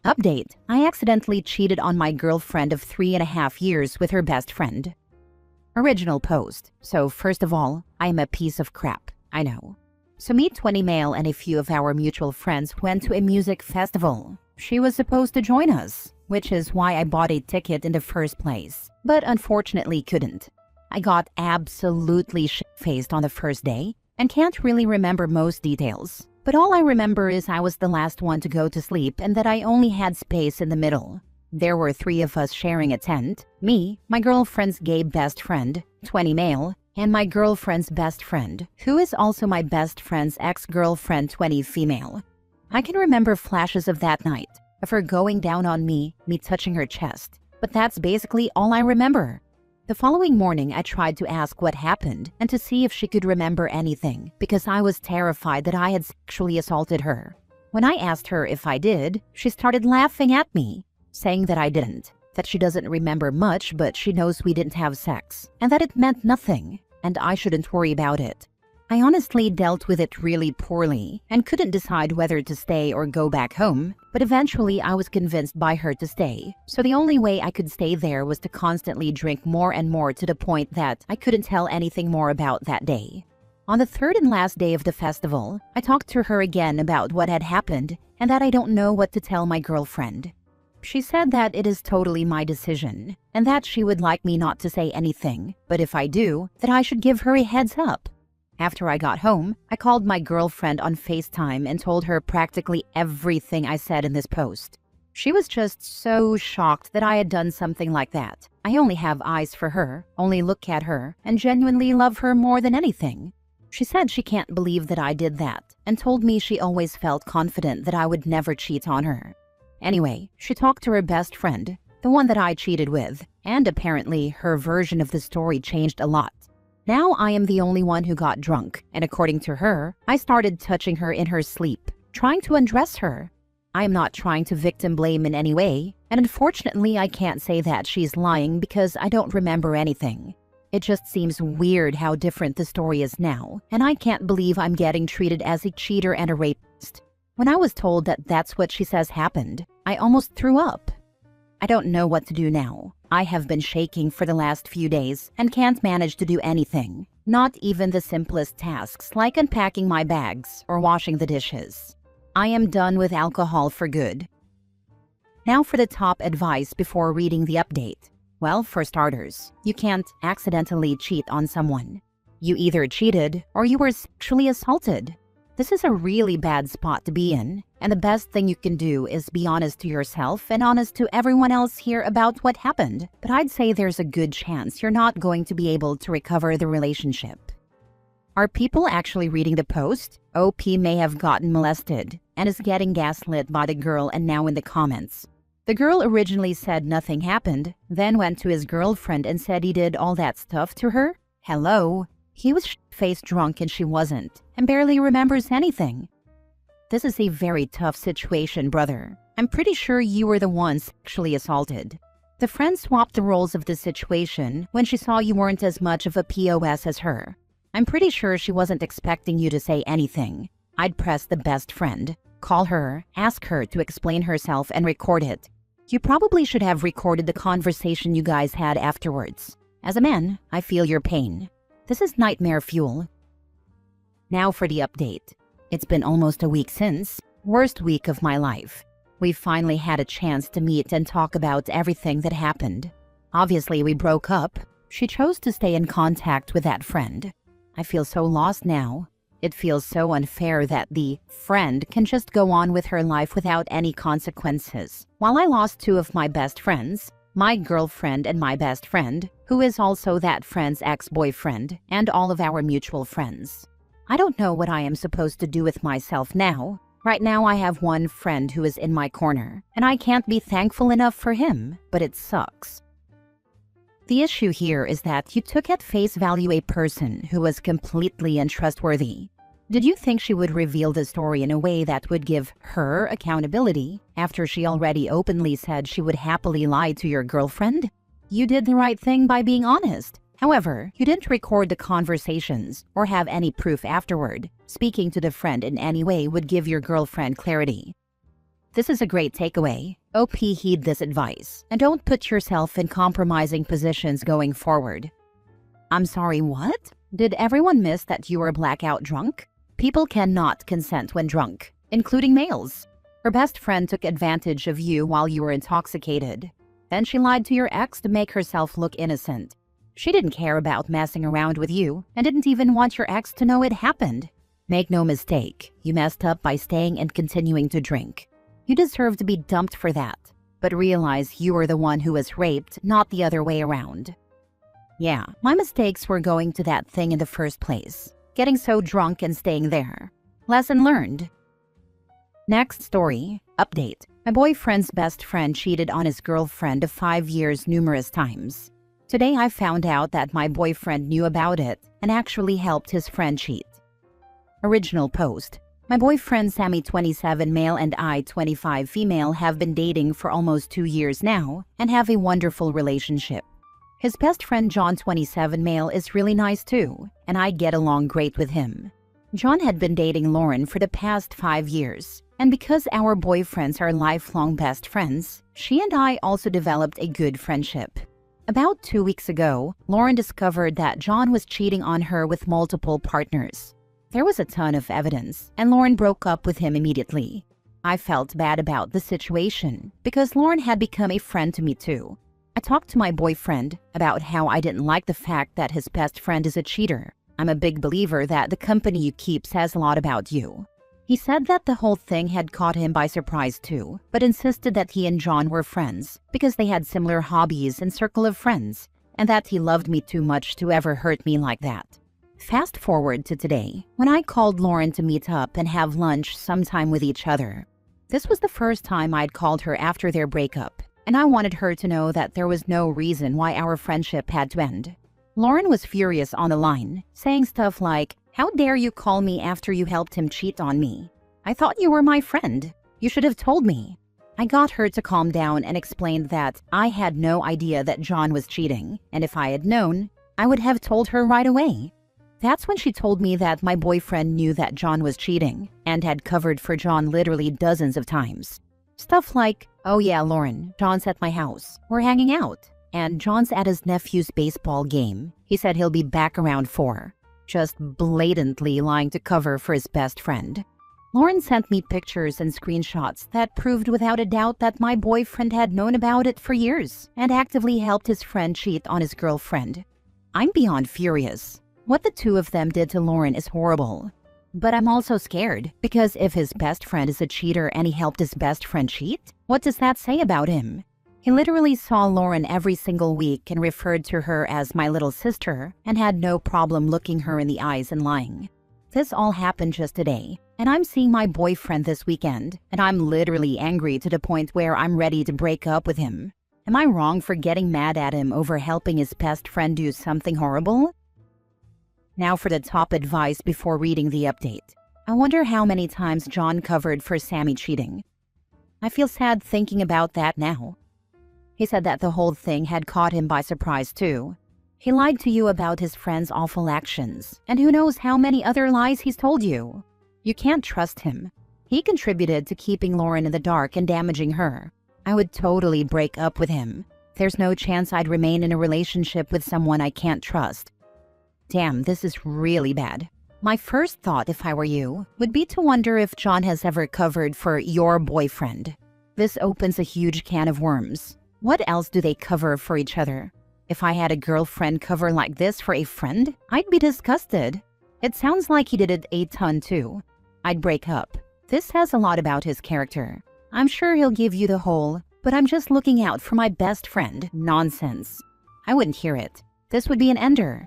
Update: I accidentally cheated on my girlfriend of 3.5 years with her best friend. Original post. So first of all, I am a piece of crap, I know. So me, 20 male, and a few of our mutual friends went to a music festival. She was supposed to join us, which is why I bought a ticket in the first place, but unfortunately couldn't. I got absolutely shit-faced on the first day and can't really remember most details. But all I remember is I was the last one to go to sleep and that I only had space in the middle. There were 3 of us sharing a tent: me, my girlfriend's gay best friend, 20 male, and my girlfriend's best friend, who is also my best friend's ex-girlfriend, 20 female. I can remember flashes of that night, of her going down on me touching her chest, but that's basically all I remember. The following morning, I tried to ask what happened and to see if she could remember anything because I was terrified that I had sexually assaulted her. When I asked her if I did, she started laughing at me, saying that I didn't, that she doesn't remember much but she knows we didn't have sex, and that it meant nothing, and I shouldn't worry about it. I honestly dealt with it really poorly and couldn't decide whether to stay or go back home, but eventually I was convinced by her to stay. So the only way I could stay there was to constantly drink more and more to the point that I couldn't tell anything more about that day. On the third and last day of the festival, I talked to her again about what had happened and that I don't know what to tell my girlfriend. She said that it is totally my decision and that she would like me not to say anything, but if I do, that I should give her a heads up. After I got home, I called my girlfriend on FaceTime and told her practically everything I said in this post. She was just so shocked that I had done something like that. I only have eyes for her, only look at her, and genuinely love her more than anything. She said she can't believe that I did that, and told me she always felt confident that I would never cheat on her. Anyway, she talked to her best friend, the one that I cheated with, and apparently her version of the story changed a lot. Now I am the only one who got drunk, and according to her, I started touching her in her sleep, trying to undress her. I am not trying to victim blame in any way, and unfortunately I can't say that she's lying because I don't remember anything. It just seems weird how different the story is now, and I can't believe I'm getting treated as a cheater and a rapist. When I was told that that's what she says happened, I almost threw up. I don't know what to do now. I have been shaking for the last few days and can't manage to do anything. Not even the simplest tasks like unpacking my bags or washing the dishes. I am done with alcohol for good. Now for the top advice before reading the update. Well, for starters, you can't accidentally cheat on someone. You either cheated or you were sexually assaulted. This is a really bad spot to be in, and the best thing you can do is be honest to yourself and honest to everyone else here about what happened. But I'd say there's a good chance you're not going to be able to recover the relationship. Are people actually reading the post? OP may have gotten molested and is getting gaslit by the girl and now in the comments. The girl originally said nothing happened, then went to his girlfriend and said he did all that stuff to her? Hello? He was shit-faced drunk and she wasn't, and barely remembers anything. This is a very tough situation, brother. I'm pretty sure you were the one sexually assaulted. The friend swapped the roles of the situation when she saw you weren't as much of a POS as her. I'm pretty sure she wasn't expecting you to say anything. I'd press the best friend, call her, ask her to explain herself and record it. You probably should have recorded the conversation you guys had afterwards. As a man, I feel your pain. This is nightmare fuel. Now for the update. It's been almost a week since. Worst week of my life. We finally had a chance to meet and talk about everything that happened. Obviously, we broke up. She chose to stay in contact with that friend. I feel so lost now. It feels so unfair that the friend can just go on with her life without any consequences. While I lost 2 of my best friends, my girlfriend and my best friend, who is also that friend's ex-boyfriend, and all of our mutual friends. I don't know what I am supposed to do with myself now. Right now I have one friend who is in my corner, and I can't be thankful enough for him, but it sucks. The issue here is that you took at face value a person who was completely untrustworthy. Did you think she would reveal the story in a way that would give her accountability after she already openly said she would happily lie to your girlfriend? You did the right thing by being honest. However, you didn't record the conversations or have any proof afterward. Speaking to the friend in any way would give your girlfriend clarity. This is a great takeaway. OP, heed this advice and don't put yourself in compromising positions going forward. I'm sorry, what? Did everyone miss that you were blackout drunk? People cannot consent when drunk, including males. Her best friend took advantage of you while you were intoxicated. Then she lied to your ex to make herself look innocent. She didn't care about messing around with you and didn't even want your ex to know it happened. Make no mistake, you messed up by staying and continuing to drink. You deserve to be dumped for that, but realize you were the one who was raped, not the other way around. Yeah, my mistakes were going to that thing in the first place, getting so drunk and staying there. Lesson learned. Next story, update. My boyfriend's best friend cheated on his girlfriend of 5 years numerous times. Today I found out that my boyfriend knew about it and actually helped his friend cheat. Original post. My boyfriend Sammy 27 male and I 25 female have been dating for almost 2 years now and have a wonderful relationship. His best friend John 27 male is really nice too, and I get along great with him. John had been dating Lauren for the past 5 years, and because our boyfriends are lifelong best friends, she and I also developed a good friendship. About 2 weeks ago, Lauren discovered that John was cheating on her with multiple partners. There was a ton of evidence, and Lauren broke up with him immediately. I felt bad about the situation because Lauren had become a friend to me too. I talked to my boyfriend about how I didn't like the fact that his best friend is a cheater. I'm a big believer that the company you keep says a lot about you. He said that the whole thing had caught him by surprise too, but insisted that he and John were friends because they had similar hobbies and circle of friends, and that he loved me too much to ever hurt me like that. Fast forward to today, when I called Lauren to meet up and have lunch sometime with each other. This was the first time I'd called her after their breakup, and I wanted her to know that there was no reason why our friendship had to end. Lauren was furious on the line, saying stuff like, "How dare you call me after you helped him cheat on me? I thought you were my friend. You should have told me." I got her to calm down and explained that I had no idea that John was cheating, and if I had known, I would have told her right away. That's when she told me that my boyfriend knew that John was cheating and had covered for John literally dozens of times. Stuff like, "Oh yeah, Lauren, John's at my house. We're hanging out. And John's at his nephew's baseball game. He said he'll be back around 4. Just blatantly lying to cover for his best friend. Lauren sent me pictures and screenshots that proved without a doubt that my boyfriend had known about it for years and actively helped his friend cheat on his girlfriend. I'm beyond furious. What the two of them did to Lauren is horrible. But I'm also scared, because if his best friend is a cheater and he helped his best friend cheat, what does that say about him? He literally saw Lauren every single week and referred to her as my little sister and had no problem looking her in the eyes and lying. This all happened just today, and I'm seeing my boyfriend this weekend, and I'm literally angry to the point where I'm ready to break up with him. Am I wrong for getting mad at him over helping his best friend do something horrible? Now for the top advice before reading the update. I wonder how many times John covered for Sammy cheating. I feel sad thinking about that now. He said that the whole thing had caught him by surprise too. He lied to you about his friend's awful actions, and who knows how many other lies he's told you. You can't trust him. He contributed to keeping Lauren in the dark and damaging her. I would totally break up with him. There's no chance I'd remain in a relationship with someone I can't trust. Damn, this is really bad. My first thought, if I were you, would be to wonder if John has ever covered for your boyfriend. This opens a huge can of worms. What else do they cover for each other? If I had a girlfriend cover like this for a friend, I'd be disgusted. It sounds like he did it a ton too. I'd break up. This says a lot about his character. I'm sure he'll give you the whole, "but I'm just looking out for my best friend" nonsense. I wouldn't hear it. This would be an ender.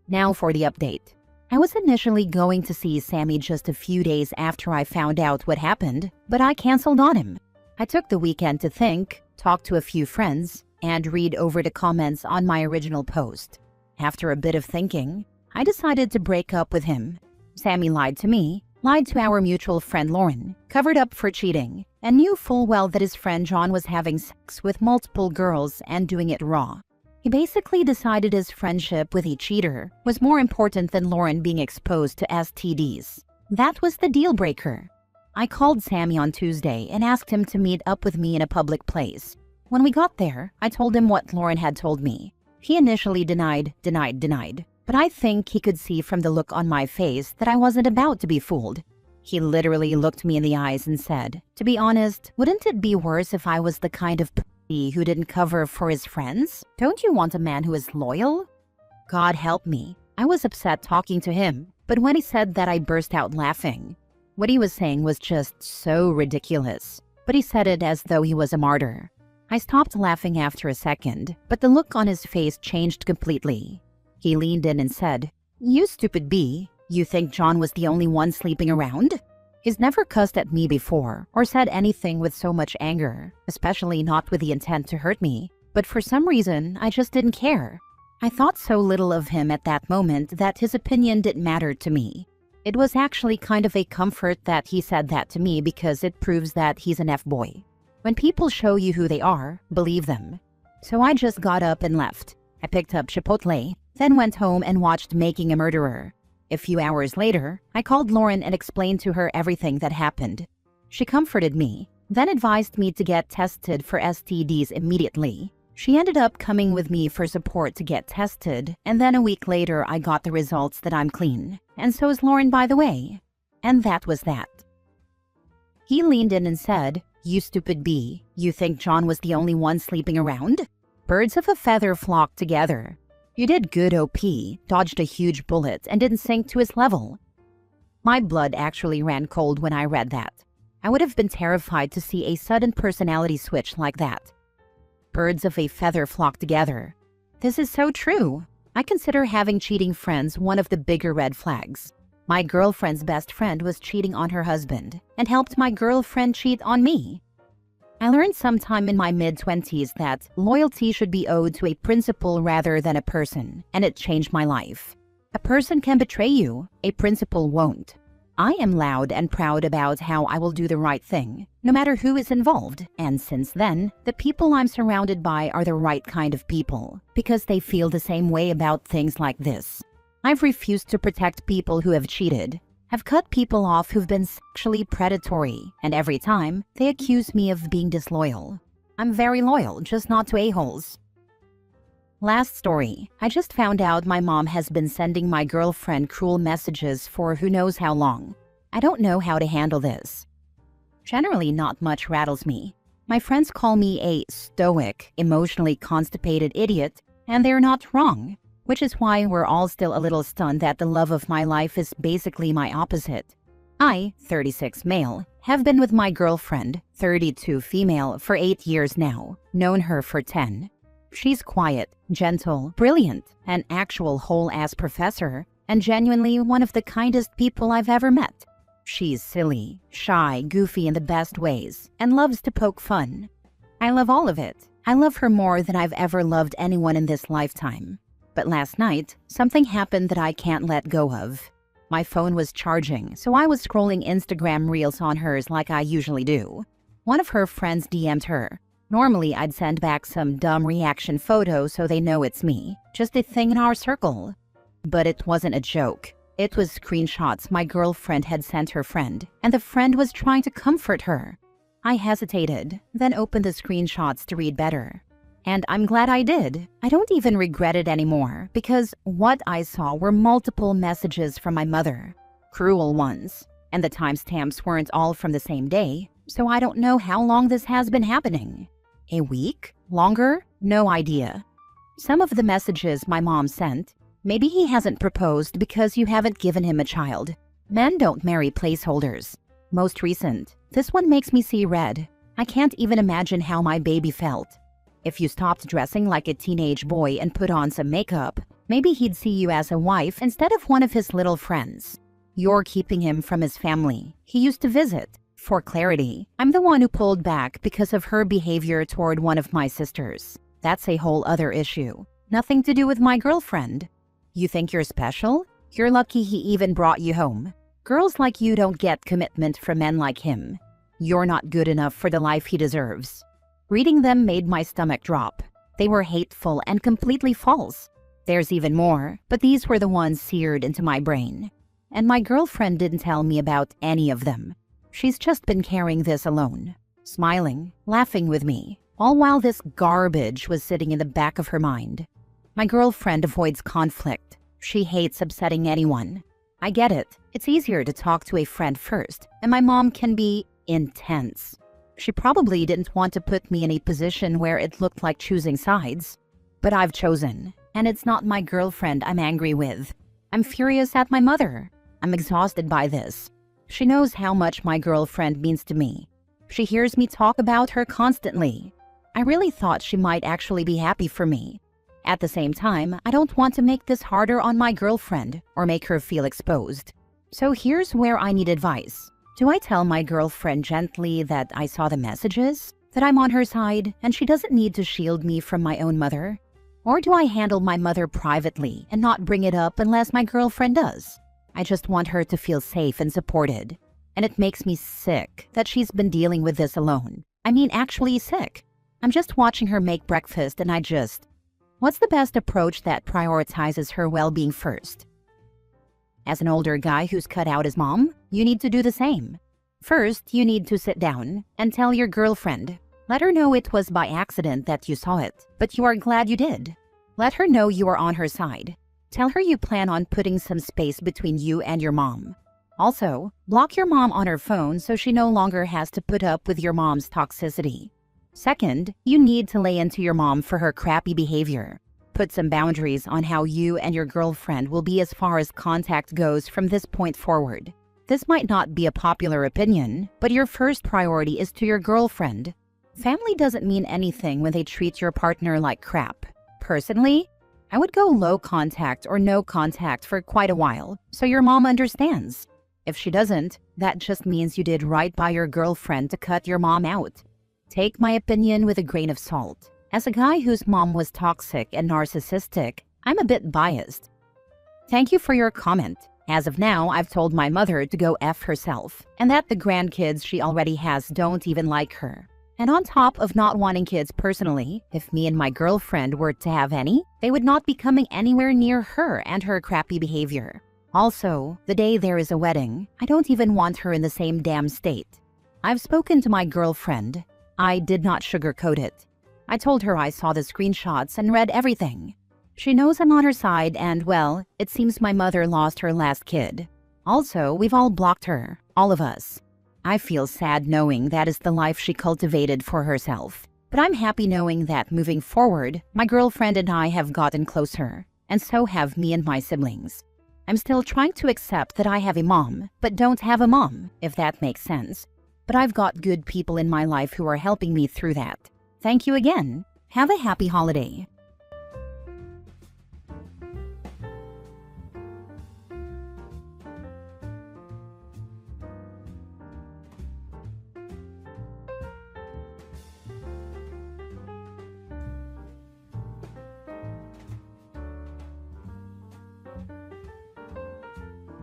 Now for the update. I was initially going to see Sammy just a few days after I found out what happened, but I canceled on him. I took the weekend to think, talk to a few friends, and read over the comments on my original post. After a bit of thinking, I decided to break up with him. Sammy lied to me, lied to our mutual friend Lauren, covered up for cheating, and knew full well that his friend John was having sex with multiple girls and doing it raw. He basically decided his friendship with a cheater was more important than Lauren being exposed to STDs. That was the deal breaker. I called Sammy on Tuesday and asked him to meet up with me in a public place. When we got there, I told him what Lauren had told me. He initially denied, but I think he could see from the look on my face that I wasn't about to be fooled. He literally looked me in the eyes and said, "To be honest, wouldn't it be worse if I was the kind of p*** who didn't cover for his friends? Don't you want a man who is loyal?" God help me. I was upset talking to him, but when he said that, I burst out laughing. What he was saying was just so ridiculous, but he said it as though he was a martyr. I stopped laughing after a second, but the look on his face changed completely. He leaned in and said, "You stupid bee, you think John was the only one sleeping around?" He's never cussed at me before or said anything with so much anger, especially not with the intent to hurt me, but for some reason, I just didn't care. I thought so little of him at that moment that his opinion didn't matter to me. It was actually kind of a comfort that he said that to me because it proves that he's an F-boy. When people show you who they are, believe them. So I just got up and left. I picked up Chipotle, then went home and watched Making a Murderer. A few hours later, I called Lauren and explained to her everything that happened. She comforted me, then advised me to get tested for STDs immediately. She ended up coming with me for support to get tested, and then a week later I got the results that I'm clean. And so is Lauren, by the way. And that was that. He leaned in and said, "You stupid bee, you think John was the only one sleeping around? Birds of a feather flock together. You did good OP, dodged a huge bullet, and didn't sink to his level." My blood actually ran cold when I read that. I would have been terrified to see a sudden personality switch like that. Birds of a feather flock together. This is so true. I consider having cheating friends one of the bigger red flags. My girlfriend's best friend was cheating on her husband and helped my girlfriend cheat on me. I learned sometime in my mid-20s that loyalty should be owed to a principle rather than a person, and it changed my life. A person can betray you, a principle won't. I am loud and proud about how I will do the right thing, no matter who is involved, and since then, the people I'm surrounded by are the right kind of people, because they feel the same way about things like this. I've refused to protect people who have cheated. I've cut people off who've been sexually predatory, and every time, they accuse me of being disloyal. I'm very loyal, just not to a-holes. Last story. I just found out my mom has been sending my girlfriend cruel messages for who knows how long. I don't know how to handle this. Generally, not much rattles me. My friends call me a stoic, emotionally constipated idiot, and they're not wrong, which is why we're all still a little stunned that the love of my life is basically my opposite. I, 36 male, have been with my girlfriend, 32 female, for 8 years now, known her for 10. She's quiet, gentle, brilliant, an actual whole-ass professor, and genuinely one of the kindest people I've ever met. She's silly, shy, goofy in the best ways, and loves to poke fun. I love all of it. I love her more than I've ever loved anyone in this lifetime. But last night, something happened that I can't let go of. My phone was charging, so I was scrolling Instagram Reels on hers like I usually do. One of her friends DM'd her. Normally, I'd send back some dumb reaction photo so they know it's me, just a thing in our circle. But it wasn't a joke. It was screenshots my girlfriend had sent her friend, and the friend was trying to comfort her. I hesitated, then opened the screenshots to read better. And I'm glad I did. I don't even regret it anymore, because what I saw were multiple messages from my mother. Cruel ones. And the timestamps weren't all from the same day, so I don't know how long this has been happening. A week? Longer? No idea. Some of the messages my mom sent, maybe he hasn't proposed because you haven't given him a child. Men don't marry placeholders. Most recent, this one makes me see red. I can't even imagine how my baby felt. If you stopped dressing like a teenage boy and put on some makeup, maybe he'd see you as a wife instead of one of his little friends. You're keeping him from his family. He used to visit. For clarity, I'm the one who pulled back because of her behavior toward one of my sisters. That's a whole other issue. Nothing to do with my girlfriend. You think you're special? You're lucky he even brought you home. Girls like you don't get commitment from men like him. You're not good enough for the life he deserves. Reading them made my stomach drop. They were hateful and completely false. There's even more, but these were the ones seared into my brain. And my girlfriend didn't tell me about any of them. She's just been carrying this alone, smiling, laughing with me, all while this garbage was sitting in the back of her mind. My girlfriend avoids conflict. She hates upsetting anyone. I get it. It's easier to talk to a friend first, and my mom can be intense. She probably didn't want to put me in a position where it looked like choosing sides. But I've chosen, and it's not my girlfriend I'm angry with. I'm furious at my mother. I'm exhausted by this. She knows how much my girlfriend means to me. She hears me talk about her constantly. I really thought she might actually be happy for me. At the same time, I don't want to make this harder on my girlfriend or make her feel exposed. So here's where I need advice. Do I tell my girlfriend gently that I saw the messages, that I'm on her side, and she doesn't need to shield me from my own mother? Or do I handle my mother privately and not bring it up unless my girlfriend does? I just want her to feel safe and supported. And it makes me sick that she's been dealing with this alone. I mean, actually sick. I'm just watching her make breakfast and what's the best approach that prioritizes her well-being first? As an older guy who's cut out his mom, you need to do the same. First, you need to sit down and tell your girlfriend. Let her know it was by accident that you saw it, but you are glad you did. Let her know you are on her side. Tell her you plan on putting some space between you and your mom. Also, block your mom on her phone so she no longer has to put up with your mom's toxicity. Second, you need to lay into your mom for her crappy behavior. Put some boundaries on how you and your girlfriend will be as far as contact goes from this point forward. This might not be a popular opinion, but your first priority is to your girlfriend. Family doesn't mean anything when they treat your partner like crap. Personally, I would go low contact or no contact for quite a while, so your mom understands. If she doesn't, that just means you did right by your girlfriend to cut your mom out. Take my opinion with a grain of salt. As a guy whose mom was toxic and narcissistic, I'm a bit biased. Thank you for your comment. As of now, I've told my mother to go F herself, and that the grandkids she already has don't even like her. And on top of not wanting kids personally, if me and my girlfriend were to have any, they would not be coming anywhere near her and her crappy behavior. Also, the day there is a wedding, I don't even want her in the same damn state. I've spoken to my girlfriend. I did not sugarcoat it. I told her I saw the screenshots and read everything. She knows I'm on her side and, well, it seems my mother lost her last kid. Also, we've all blocked her, all of us. I feel sad knowing that is the life she cultivated for herself. But I'm happy knowing that moving forward, my girlfriend and I have gotten closer, and so have me and my siblings. I'm still trying to accept that I have a mom, but don't have a mom, if that makes sense. But I've got good people in my life who are helping me through that. Thank you again. Have a happy holiday.